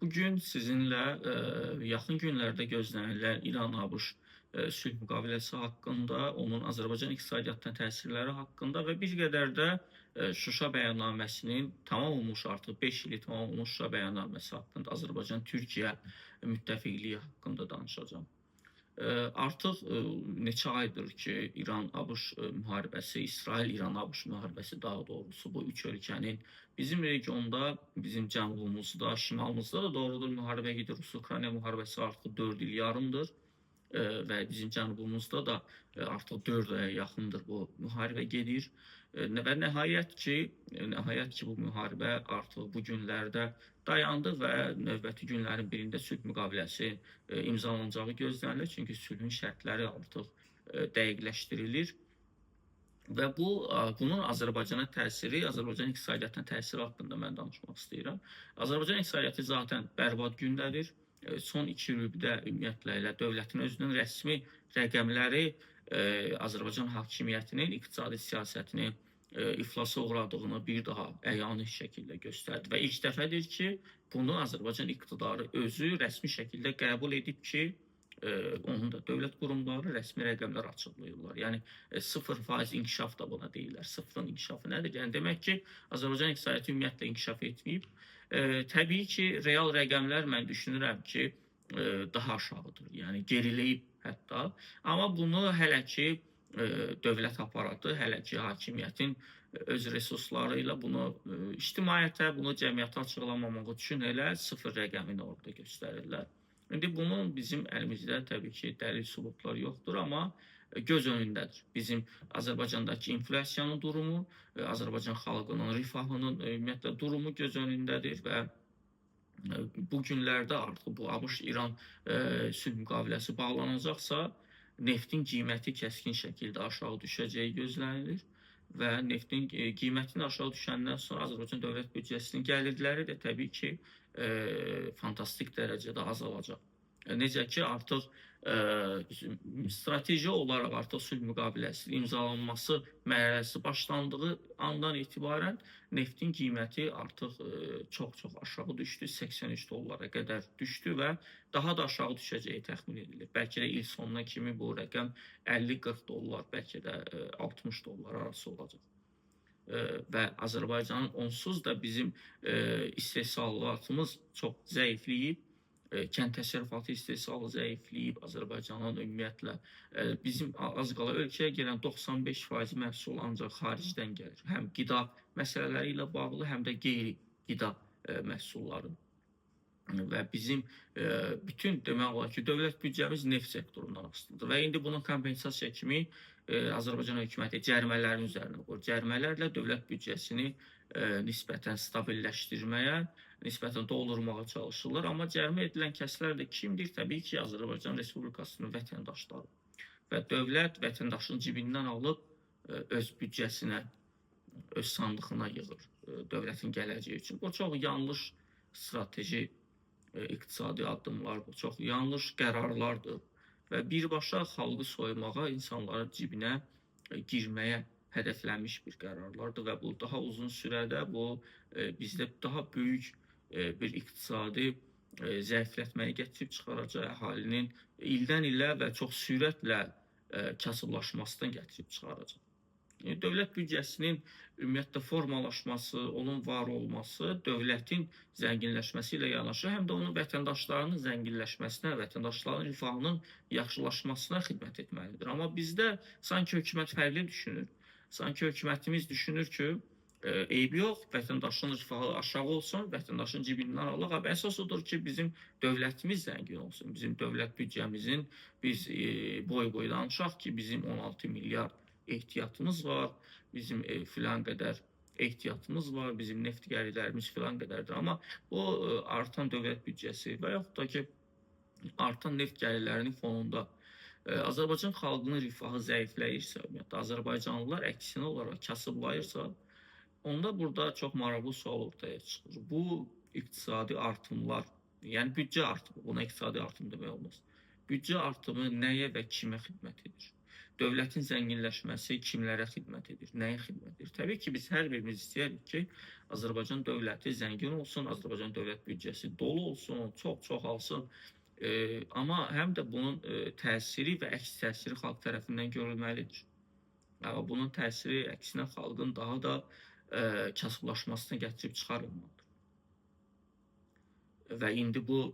Bugün sizinlə yaxın günlərdə gözlənilən İran-ABŞ sülh müqaviləsi haqqında, onun Azərbaycan iqtisadiyyatına təsirləri haqqında və bir qədər də Şuşa bəyannaməsinin tamam olmuş, artıq 5 ili tamam olmuş Şuşa bəyannaməsi haqqında, Azərbaycan-Türkiyə müttəfiqliyi haqqında danışacağam. Artıq neçə aydır ki, İran-ABŞ müharibəsi, İsrail-İran-ABŞ müharibəsi daha doğrusu bu üç ölkənin bizim regionda, bizim cənubumuzda, şimalımızda da doğrudur müharibə gedir. Rus-Ukrayna müharibəsi artıq 4 il yarımdır və bizim cənubumuzda da artıq 4 aya yaxındır bu müharibə gedir. Və nəhayət ki, bu müharibə artıq bu günlərdə dayandı və növbəti günlərin birində sülh müqaviləsi imzalanacağı gözlənilir. Çünki sülhün şərtləri artıq dəqiqləşdirilir. Və bunun Azərbaycana təsiri, Azərbaycan iqtisadiyyatına təsiri haqqında mən danışmaq istəyirəm. Azərbaycan iqtisadiyyatı zaten bərbad gündədir. Son 2 ildə ümumiyyətlə elə dövlətin özünün rəsmi rəqəmləri Azərbaycan hakimiyyətinin iqtisadi siyasətini iflasa uğradığını bir daha əyani şəkildə göstərdi. Və ilk dəfədir ki, bunu Azərbaycan iqtidarı özü rəsmi şəkildə qəbul edib ki, onun da dövlət qurumları rəsmi rəqəmlər açıqlayırlar. Yəni 0% inkişaf da buna deyirlər. Sıfırın inkişafı nədir? Yəni demək ki, Azərbaycan iqtisadiyyatı ümumiyyətlə inkişaf etməyib. Təbii ki, real rəqəmlər mən düşünürəm ki, daha aşağıdır. Yəni geriləyib hətta. Amma bunu hələ ki dövlət aparatı, hələ ki hakimiyyətin öz resursları ilə bunu ictimaiyyətə, bunu cəmiyyətə açıqlamamaq üçün elə sıfır rəqəmini orada göstərirlər. İndi bunun bizim əlimizdə təbii ki, dəlil sübutlar yoxdur, amma göz önündədir. Bizim Azərbaycandakı inflyasiyanın durumu, Azərbaycan xalqının rifahının ümumiyyətlə durumu göz önündədir və bu günlərdə artıq bu ABŞ-İran sülh müqaviləsi bağlanacaqsa, neftin qiyməti kəskin şəkildə aşağı düşəcəyi gözlənilir və neftin qiymətinin aşağı düşəndən sonra Azərbaycan dövlət büdcəsinin gəlirləri də təbii ki, fantastik dərəcədə azalacaq. Necə ki, artıq strateji olaraq artıq sülh müqaviləsinin imzalanması mərhələsi başlandığı andan etibarən neftin qiyməti artıq çox-çox aşağı düşdü, 83 dollara qədər düşdü və daha da aşağı düşəcəyi təxmin edilir. Bəlkə də il sonuna kimi bu rəqəm 50-40 dollar, bəlkə də 60 dollar arası olacaq. Və Azərbaycanın onsuz da bizim istehsalatımız çox zəifləyib, kənd təsərrüfatı istehsalı zəifləyib, Azərbaycanın ümumiyyətlə bizim az qala ölkəyə gələn 95% məhsul ancaq xaricdən gəlir. Həm qida məsələləri ilə bağlı, həm də qeyri-qida məhsulları. Və bizim bütün demək olar ki, dövlət büdcəmiz neft sektorundan asılıdır. Və indi bunun kompensasiya kimi Azərbaycan hökuməti cərimələrin üzərinə qoyur. Cərimələrlə dövlət büdcəsini nisbətən stabilləşdirməyə, nisbətən doldurmağa çalışırlar. Amma cərimə edilən kəslər də kimdir? Təbii ki, Azərbaycan Respublikasının vətəndaşları. Və dövlət vətəndaşın cibindən alıb öz büdcəsinə, öz sandığına yığır dövlətin gələcəyi üçün. Bu çox yanlış strateji iqtisadi addımlardır, çox yanlış qərarlardır və birbaşa xalqı soymağa, insanların cibinə girməyə hədəflənmiş bir qərarlardır və bu daha uzun sürədə bu bizdə daha böyük bir iqtisadi zəiflətməyə gətirib çıxaracaq, əhalinin ildən ilə və çox sürətlə kasıblaşmasından gətirib çıxaracaq. Dövlət büdcəsinin ümumiyyətlə formalaşması, onun var olması dövlətin zənginləşməsi ilə yanaşı, həm də onun vətəndaşlarının zənginləşməsinə, vətəndaşların rifahının yaxşılaşmasına xidmət etməlidir. Amma bizdə sanki hökumət fərqli düşünür. Sanki hökumətimiz düşünür ki, eybi yox, vətəndaşın rifahı aşağı olsun, vətəndaşın cibindən alaq. Əsas odur ki, bizim dövlətimiz zəngin olsun. Bizim dövlət büdcəmizin biz boy-boy danışaq ki, bizim 16 milyard ehtiyatımız var, bizim filan qədər ehtiyatımız var, bizim neft gəlirlərimiz filan qədərdir. Amma bu artan dövlət büdcəsi və yaxud da ki, artan neft gəlirlərinin fonunda Azərbaycan xalqının rifahı zəifləyirsə, Azərbaycanlılar əksinə olaraq kasıblayırsa, onda burada çox maraqlı sual ortaya çıxır. Bu iqtisadi artımlar, yəni büdcə artımı, buna iqtisadi artım demək olmaz. Büdcə artımı nəyə və kimə xidmət edir? dövlətin zənginləşməsi kimlərə xidmət edir, nəyə xidmət edir? Təbii ki, biz hər birimiz istəyərik ki, Azərbaycan dövləti zəngin olsun, Azərbaycan dövlət büdcəsi dolu olsun, çox çoxalsın. Amma həm də bunun təsiri və əks təsiri xalq tərəfindən görülməlidir. Amma bunun təsiri əksinə xalqın daha da kasıblaşmasına gətirib çıxarılmalıdır. Və indi bu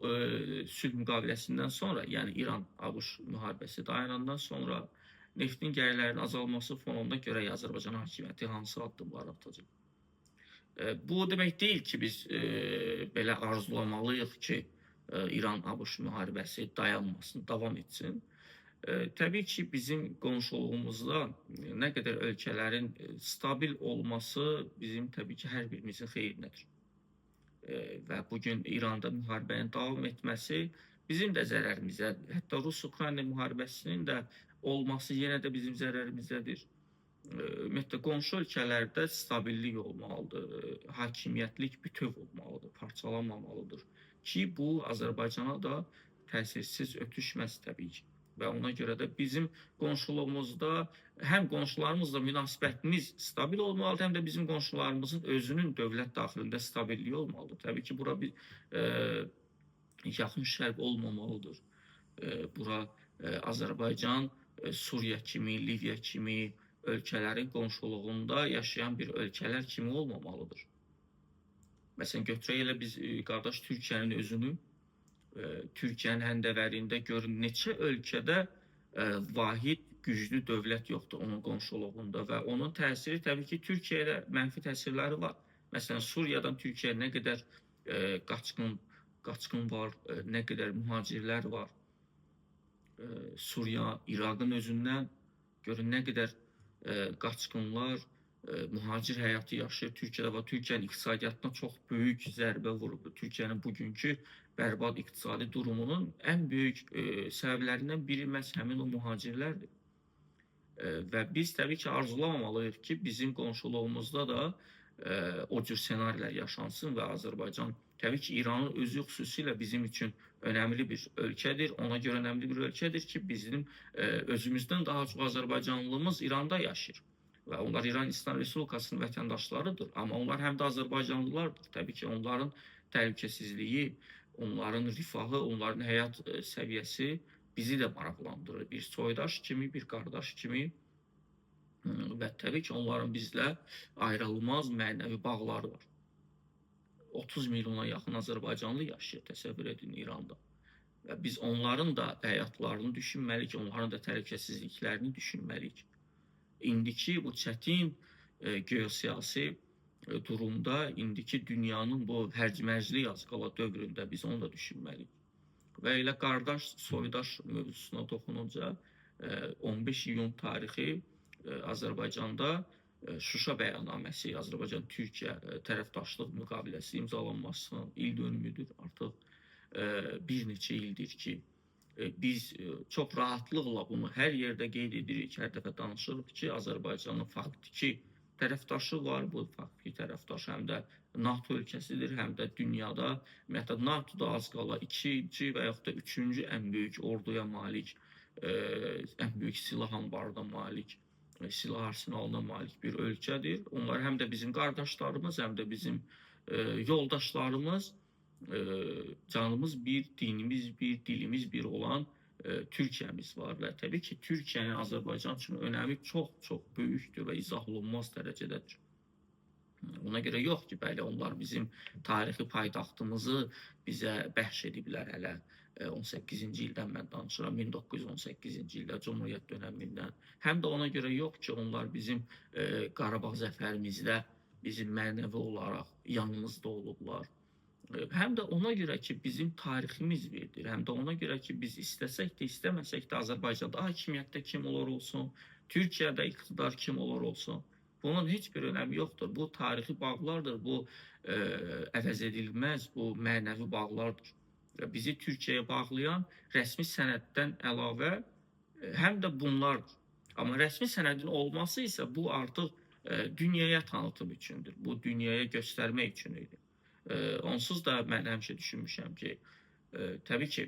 sülh müqaviləsindən sonra, yəni İran-ABŞ müharibəsi dayanandan sonra neftin gəlirlərinin azalması fonunda görək Azərbaycan hakimiyyəti hansı addımlar atacaq. Bu demək deyil ki, biz belə arzulamalıyıq ki, İran-ABŞ müharibəsi dayanmasın, davam etsin. Təbii ki, bizim qonşuluğumuzda nə qədər ölkələrin stabil olması bizim təbii ki, hər birimizin xeyrinədir. Və bugün İranda müharibənin davam etməsi bizim də zərərimizədir. Hətta Rus-Ukrayna müharibəsinin də olması yenə də bizim zərərimizdədir. Ümumiyyətlə, qonşu ölkələrdə stabillik olmalıdır, hakimiyyətlik bütöv olmalıdır, parçalanmamalıdır ki, bu Azərbaycana da təsirsiz ötüşməz təbii ki. Və ona görə də bizim qonşuluğumuzda həm qonşularımızla münasibətimiz stabil olmalıdır, həm də bizim qonşularımızın özünün dövlət daxilində stabilliyi olmalıdır. Təbii ki, bura bir yaxın şərq olmamalıdır. Bura Azərbaycan, Suriya kimi, Liviya kimi ölkələrin qonşuluğunda yaşayan bir ölkələr kimi olmamalıdır. Məsələn, götürək elə biz qardaş Türkiyənin özünü, Türkiyənin həndəvərində görün neçə ölkədə vahid güclü dövlət yoxdur onun qonşuluğunda və onun təsiri təbii ki, Türkiyəyə mənfi təsirləri var. Məsələn, Suriyadan Türkiyəyə nə qədər qaçqın var, nə qədər mühacirlər var. Suriya, İraqın özündən görün nə qədər qaçqınlar, mühacir həyatı yaşayır Türkiyədə və Türkiyənin iqtisadiyyatına çox böyük zərbə vurub. Türkiyənin bugünkü bərbad iqtisadi durumunun ən böyük səbəblərindən biri məhz həmin o mühacirlərdir. Və biz təbii ki, arzulamalıyıq ki, bizim qonşuluğumuzda da o cür senarilər yaşansın və Azərbaycan təbii ki, İranın özü xüsusilə bizim üçün önəmli bir ölkədir. Ona görə önəmli bir ölkədir ki, bizim özümüzdən daha çox Azərbaycanlımız İranda yaşayır. Və onlar İran İslam Respublikasının vətəndaşlarıdır. Amma onlar həm də Azərbaycanlılardır. Təbii ki, onların təhlükəsizliyi, onların rifahı, onların həyat səviyyəsi bizi də maraqlandırır. Bir soydaş kimi, bir qardaş kimi və təbii ki, onların bizlə ayrılmaz mənəvi bağları var. 30 milyona yaxın Azərbaycanlı yaşayır, təsəvvür edin İranda. Və biz onların da həyatlarını düşünməliyik, onların da təhlükəsizliklərini düşünməliyik. İndiki bu çətin geosiyasi durumda, indiki dünyanın bu hərc-mərcli yazqala dövründə biz onu da düşünməliyik. Və elə qardaş, soydaş mövzusuna toxununca 15 iyun tarixi Azərbaycanda Şuşa bəyannaməsi, Azərbaycan-Türkiyə tərəfdaşlıq müqaviləsi imzalanmasının ildönümüdür. Artıq bir neçə ildir ki, biz çox rahatlıqla bunu hər yerdə qeyd edirik, hər dəfə danışırıq ki, Azərbaycanın faktiki tərəfdaşı var. Bu faktiki tərəfdaş həm də NATO ölkəsidir, həm də dünyada, ümumiyyətlə NATO-da az qala ikinci və yaxud da üçüncü ən böyük orduya malik, ən böyük silah anbarına malik, silah arsenalına malik bir ölkədir. Onlar həm də bizim qardaşlarımız, həm də bizim yoldaşlarımız, canımız bir, dinimiz bir, dilimiz bir olan Türkiyəmiz var və təbii ki, Türkiyənin Azərbaycan üçün önəmi çox böyükdür və izah olunmaz dərəcədədir. Ona görə yox ki, bəli, onlar bizim tarixi paytaxtımızı bizə bəxş ediblər hələ 18-ci ildən mən danışıram, 1918-ci ildə Cumhuriyyət dönəmindən. Həm də ona görə yox ki, onlar bizim Qarabağ zəfərimizdə bizim mənəvi olaraq yanımızda olublar. Həm də ona görə ki, bizim tariximiz birdir. Həm də ona görə ki, biz istəsək də, istəməsək də Azərbaycanda hakimiyyətdə kim olur olsun, Türkiyədə iqtidar kim olur olsun, bunun heç bir önəmi yoxdur. Bu tarixi bağlardır, bu əvəz edilməz, bu mənəvi bağlardır. Bizi Türkiyəyə bağlayan rəsmi sənəddən əlavə həm də bunlardır. Amma rəsmi sənədin olması isə bu artıq dünyaya tanıtım üçündür. Bu dünyaya göstərmək üçün idi. Onsuz da mən həmişə düşünmüşəm ki, Təbii ki,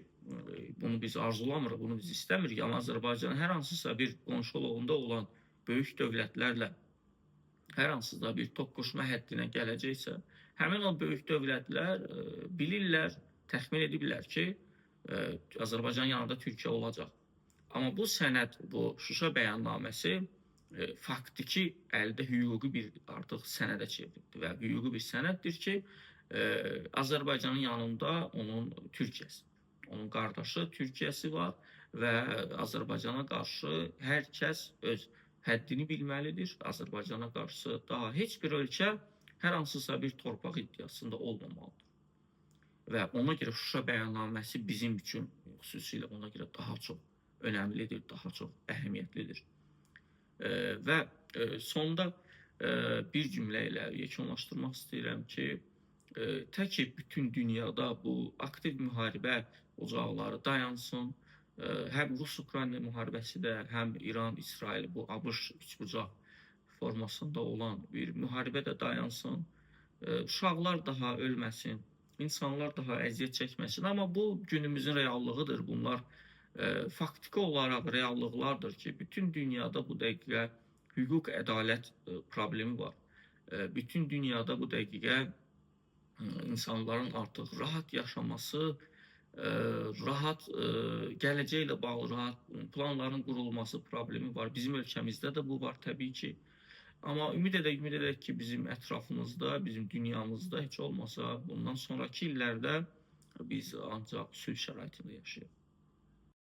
bunu biz arzulamırıq, bunu biz istəmirik, amma Azərbaycan hər hansısa bir qonşuluğunda olan böyük dövlətlərlə hər hansısa bir toqquşma həddinə gələcəksə, həmin o böyük dövlətlər bilirlər, təxmin ediblər ki, Azərbaycan yanında Türkiyə olacaq. Amma bu sənəd, bu Şuşa bəyannaməsi faktiki əldə hüquqi bir artıq sənədə çevrildi və hüquqi bir sənəddir ki, Azərbaycanın yanında onun Türkiyəsi, onun qardaşı Türkiyəsi var və Azərbaycana qarşı hər kəs öz həddini bilməlidir. Azərbaycana qarşı daha heç bir ölkə hər hansısa bir torpaq iddiasında olmamalıdır. Və ona görə Şuşa bəyannaməsi bizim üçün xüsusilə ona görə daha çox önəmlidir, daha çox əhəmiyyətlidir. Və sonda bir cümlə ilə yekunlaşdırmaq istəyirəm ki, tək ki bütün dünyada bu aktiv müharibə ocaqları dayansın. Həm Rus-Ukrayna müharibəsi də, həm İran-İsrail bu ABŞ üçbucaq formasında olan bir müharibə də dayansın. Uşaqlar daha ölməsin, insanlar daha əziyyət çəkməsin. Amma bu günümüzün reallığıdır. Bunlar faktiki olaraq reallıqlardır ki, bütün dünyada bu dəqiqə hüquq ədalət problemi var. Bütün dünyada bu dəqiqə insanların artıq rahat yaşaması, rahat gələcəklə bağlı rahat planların qurulması problemi var. Bizim ölkəmizdə də bu var təbii ki. Amma ümid edək ki, bizim ətrafımızda, bizim dünyamızda heç olmasa bundan sonraki illərdə biz ancaq sülh şəraitində yaşayaq.